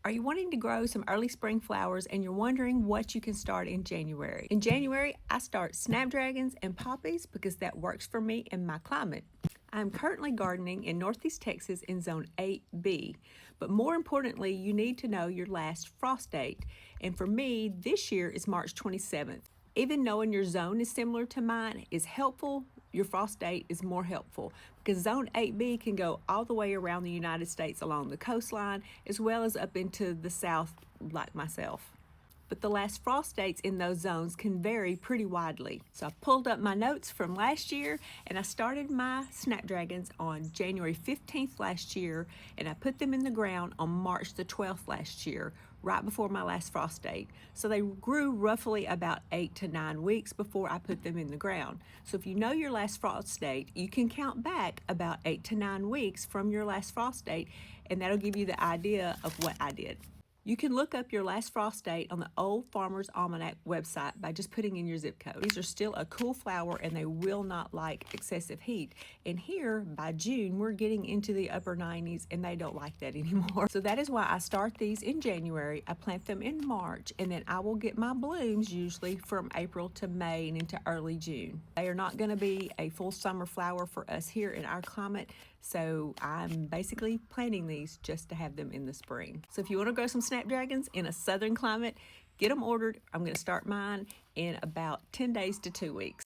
Are you wanting to grow some early spring flowers and you're wondering what you can start in January? In January, I start snapdragons and poppies because that works for me in my climate. I'm currently gardening in Northeast Texas in Zone 8B, but more importantly, you need to know your last frost date. And for me, this year is March 27th. Even knowing your zone is similar to mine is helpful. Your frost date is more helpful because Zone 8B can go all the way around the United States along the coastline as well as up into the south like myself. But the last frost dates in those zones can vary pretty widely. So I pulled up my notes from last year and I started my snapdragons on January 15th last year, and I put them in the ground on March the 12th last year, right before my last frost date. So they grew roughly about 8 to 9 weeks before I put them in the ground. So if you know your last frost date, you can count back about 8 to 9 weeks from your last frost date, and that'll give you the idea of what I did. You can look up your last frost date on the Old Farmer's Almanac website by just putting in your zip code. These are still a cool flower and they will not like excessive heat. And here, by June, we're getting into the upper 90s and they don't like that anymore. So that is why I start these in January, I plant them in March, and then I will get my blooms usually from April to May and into early June. They are not going to be a full summer flower for us here in our climate, so I'm basically planting these just to have them in the spring. So if you want to grow some snapdragons in a southern climate, get them ordered. I'm going to start mine in about 10 days to 2 weeks.